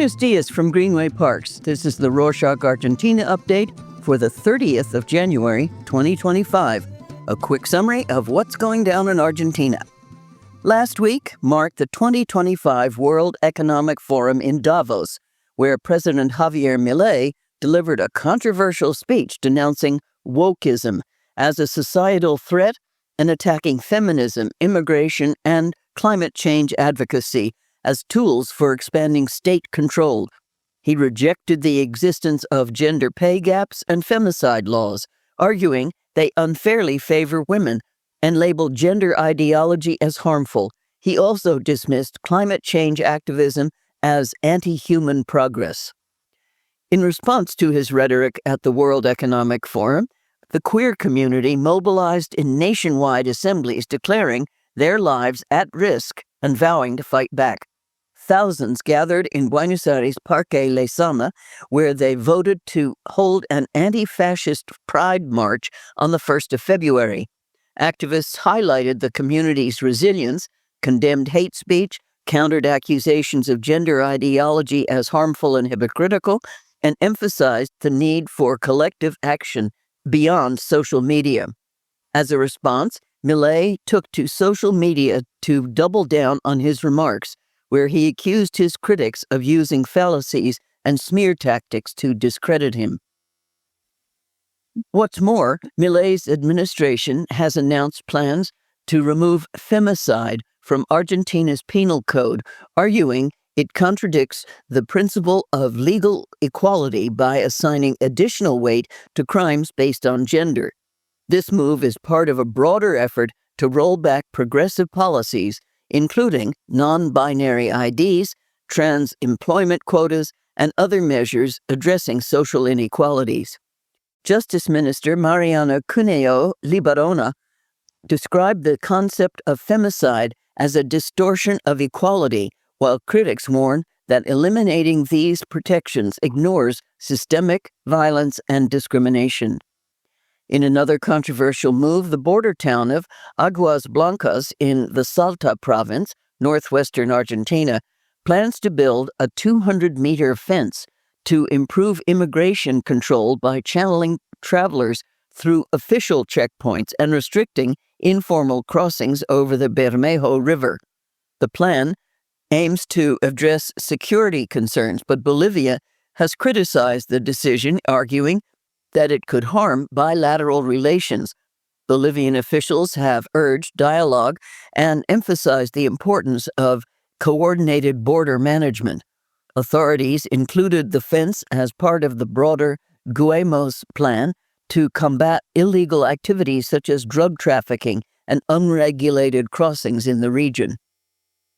Buenos Dias from Greenway Parks. This is the Rorschach Argentina update for the 30th of January, 2025. A quick summary of what's going down in Argentina. Last week marked the 2025 World Economic Forum in Davos, where President Javier Milei delivered a controversial speech denouncing wokeism as a societal threat and attacking feminism, immigration, and climate change advocacy as tools for expanding state control. He rejected the existence of gender pay gaps and femicide laws, arguing they unfairly favor women, and labeled gender ideology as harmful. He also dismissed climate change activism as anti-human progress. In response to his rhetoric at the World Economic Forum, the queer community mobilized in nationwide assemblies declaring their lives at risk and vowing to fight back. Thousands gathered in Buenos Aires Parque Lezama, where they voted to hold an anti-fascist pride march on the 1st of February. Activists highlighted the community's resilience, condemned hate speech, countered accusations of gender ideology as harmful and hypocritical, and emphasized the need for collective action beyond social media. As a response, Milei took to social media to double down on his remarks, where he accused his critics of using fallacies and smear tactics to discredit him. What's more, Milei's administration has announced plans to remove femicide from Argentina's Penal Code, arguing it contradicts the principle of legal equality by assigning additional weight to crimes based on gender. This move is part of a broader effort to roll back progressive policies, including non-binary IDs, trans employment quotas, and other measures addressing social inequalities. Justice Minister Mariana Cuneo Libarona described the concept of femicide as a distortion of equality, while critics warn that eliminating these protections ignores systemic violence and discrimination. In another controversial move, the border town of Aguas Blancas in the Salta province, northwestern Argentina, plans to build a 200-meter fence to improve immigration control by channeling travelers through official checkpoints and restricting informal crossings over the Bermejo River. The plan aims to address security concerns, but Bolivia has criticized the decision, arguing that it could harm bilateral relations. Bolivian officials have urged dialogue and emphasized the importance of coordinated border management. Authorities included the fence as part of the broader Güemes plan to combat illegal activities such as drug trafficking and unregulated crossings in the region.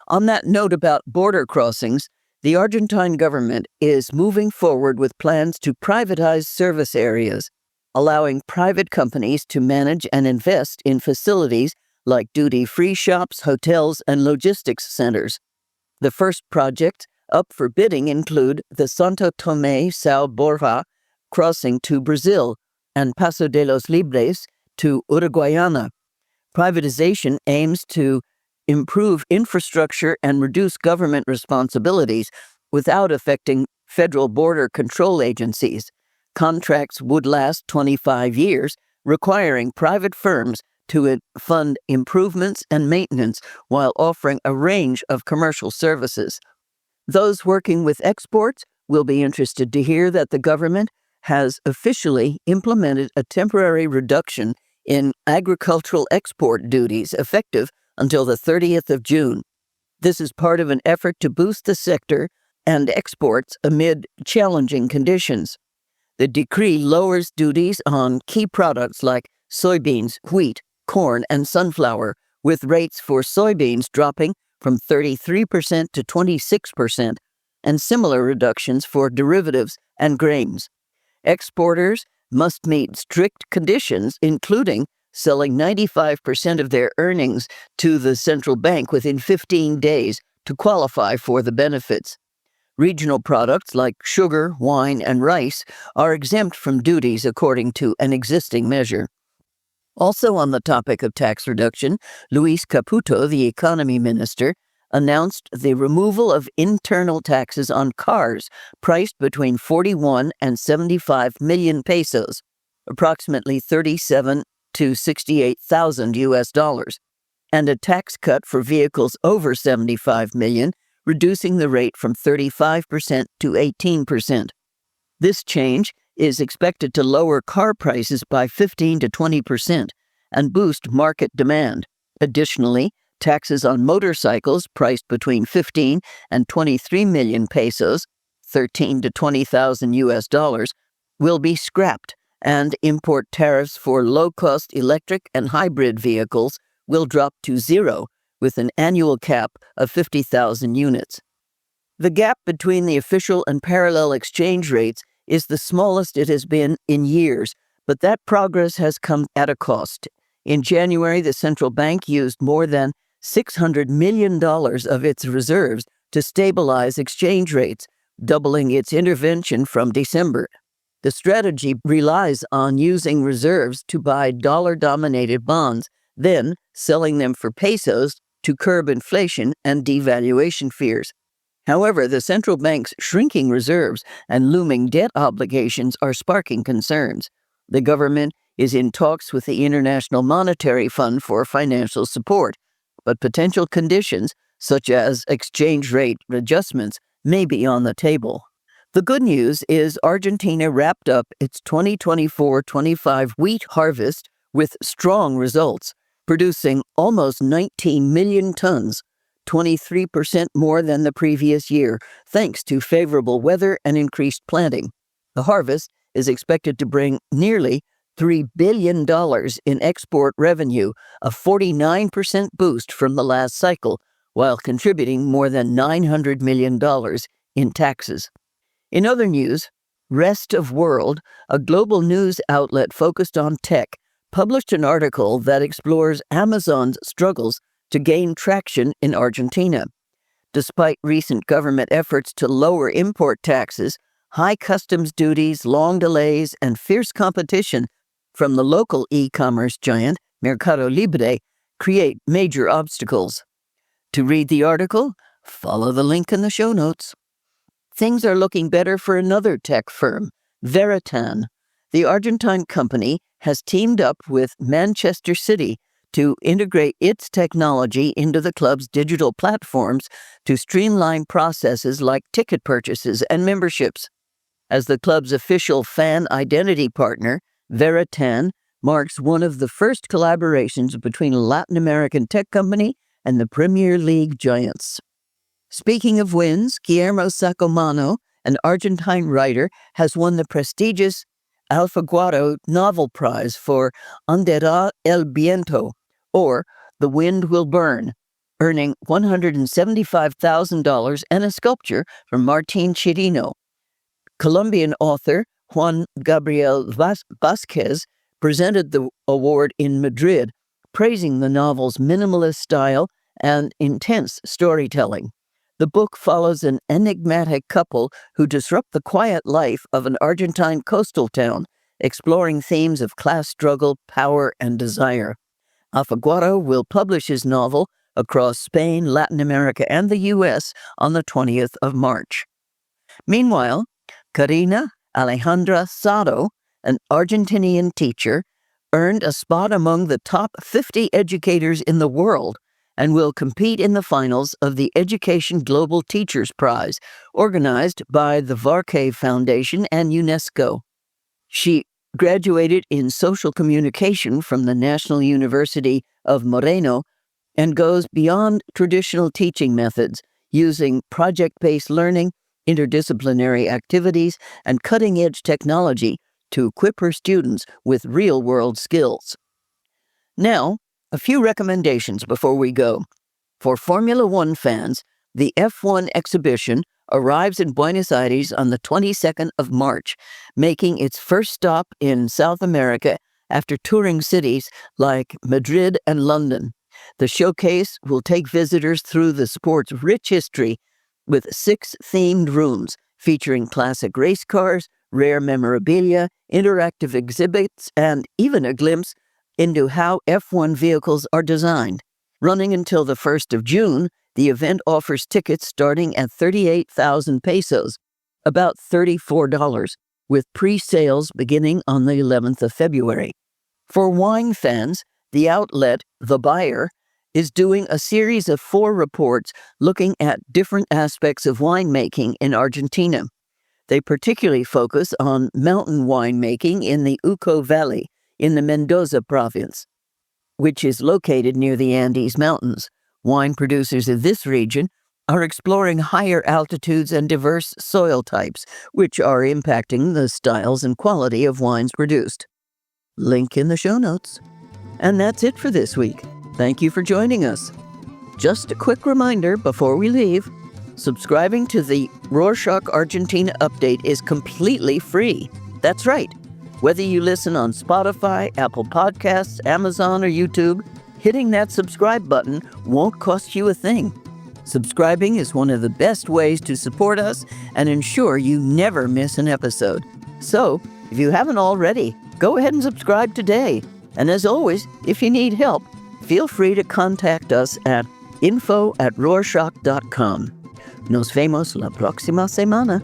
On that note about border crossings, the Argentine government is moving forward with plans to privatize service areas, allowing private companies to manage and invest in facilities like duty-free shops, hotels, and logistics centers. The first projects up for bidding include the Santo Tomé-São Borja crossing to Brazil and Paso de los Libres to Uruguayana. Privatization aims to improve infrastructure and reduce government responsibilities without affecting federal border control agencies. Contracts would last 25 years, requiring private firms to fund improvements and maintenance while offering a range of commercial services. Those working with exports will be interested to hear that the government has officially implemented a temporary reduction in agricultural export duties effective until the 30th of June. This is part of an effort to boost the sector and exports amid challenging conditions. The decree lowers duties on key products like soybeans, wheat, corn, and sunflower, with rates for soybeans dropping from 33% to 26%, and similar reductions for derivatives and grains. Exporters must meet strict conditions, including selling 95% of their earnings to the central bank within 15 days to qualify for the benefits. Regional products like sugar, wine, and rice are exempt from duties according to an existing measure. Also on the topic of tax reduction, Luis Caputo, the economy minister, announced the removal of internal taxes on cars priced between 41 and 75 million pesos, approximately 37 to 68,000 US dollars, and a tax cut for vehicles over 75 million, reducing the rate from 35% to 18%. This change is expected to lower car prices by 15 to 20% and boost market demand. Additionally, taxes on motorcycles priced between 15 and 23 million pesos, 13 to 20,000 US dollars, will be scrapped, and import tariffs for low-cost electric and hybrid vehicles will drop to zero, with an annual cap of 50,000 units. The gap between the official and parallel exchange rates is the smallest it has been in years, but that progress has come at a cost. In January, the central bank used more than $600 million of its reserves to stabilize exchange rates, doubling its intervention from December. The strategy relies on using reserves to buy dollar-dominated bonds, then selling them for pesos to curb inflation and devaluation fears. However, the central bank's shrinking reserves and looming debt obligations are sparking concerns. The government is in talks with the International Monetary Fund for financial support, but potential conditions, such as exchange rate adjustments, may be on the table. The good news is Argentina wrapped up its 2024-25 wheat harvest with strong results, producing almost 19 million tons, 23% more than the previous year, thanks to favorable weather and increased planting. The harvest is expected to bring nearly $3 billion in export revenue, a 49% boost from the last cycle, while contributing more than $900 million in taxes. In other news, Rest of World, a global news outlet focused on tech, published an article that explores Amazon's struggles to gain traction in Argentina. Despite recent government efforts to lower import taxes, high customs duties, long delays, and fierce competition from the local e-commerce giant, Mercado Libre, create major obstacles. To read the article, follow the link in the show notes. Things are looking better for another tech firm, Veritan. The Argentine company has teamed up with Manchester City to integrate its technology into the club's digital platforms to streamline processes like ticket purchases and memberships. As the club's official fan identity partner, Veritan marks one of the first collaborations between a Latin American tech company and the Premier League giants. Speaking of wins, Guillermo Sacomano, an Argentine writer, has won the prestigious Alfaguara Novel Prize for Anderá el Viento, or The Wind Will Burn, earning $175,000 and a sculpture from Martín Chirino. Colombian author Juan Gabriel Vázquez presented the award in Madrid, praising the novel's minimalist style and intense storytelling. The book follows an enigmatic couple who disrupt the quiet life of an Argentine coastal town, exploring themes of class struggle, power, and desire. Alfaguara will publish his novel across Spain, Latin America, and the U.S. on the 20th of March. Meanwhile, Karina Alejandra Sado, an Argentinian teacher, earned a spot among the top 50 educators in the world and will compete in the finals of the Education Global Teachers Prize, organized by the Varkey Foundation and UNESCO. She graduated in social communication from the National University of Moreno and goes beyond traditional teaching methods, using project-based learning, interdisciplinary activities, and cutting-edge technology to equip her students with real-world skills. Now, a few recommendations before we go. For Formula One fans, the F1 exhibition arrives in Buenos Aires on the 22nd of March, making its first stop in South America after touring cities like Madrid and London. The showcase will take visitors through the sport's rich history with 6 themed rooms featuring classic race cars, rare memorabilia, interactive exhibits, and even a glimpse into how F1 vehicles are designed. Running until the 1st of June, The event offers tickets starting at 38,000 pesos, about $34, with pre-sales beginning on the 11th of February. For wine fans, the outlet, The Buyer, is doing a series of 4 reports looking at different aspects of winemaking in Argentina. They particularly focus on mountain winemaking in the Uco Valley in the Mendoza province, which is located near the Andes Mountains. Wine producers of this region are exploring higher altitudes and diverse soil types, which are impacting the styles and quality of wines produced. Link in the show notes. And that's it for this week. Thank you for joining us. Just a quick reminder before we leave, subscribing to the Rorschach Argentina update is completely free. That's right. Whether you listen on Spotify, Apple Podcasts, Amazon, or YouTube, hitting that subscribe button won't cost you a thing. Subscribing is one of the best ways to support us and ensure you never miss an episode. So, if you haven't already, go ahead and subscribe today. And as always, if you need help, feel free to contact us at info@rorschach.com. Nos vemos la próxima semana.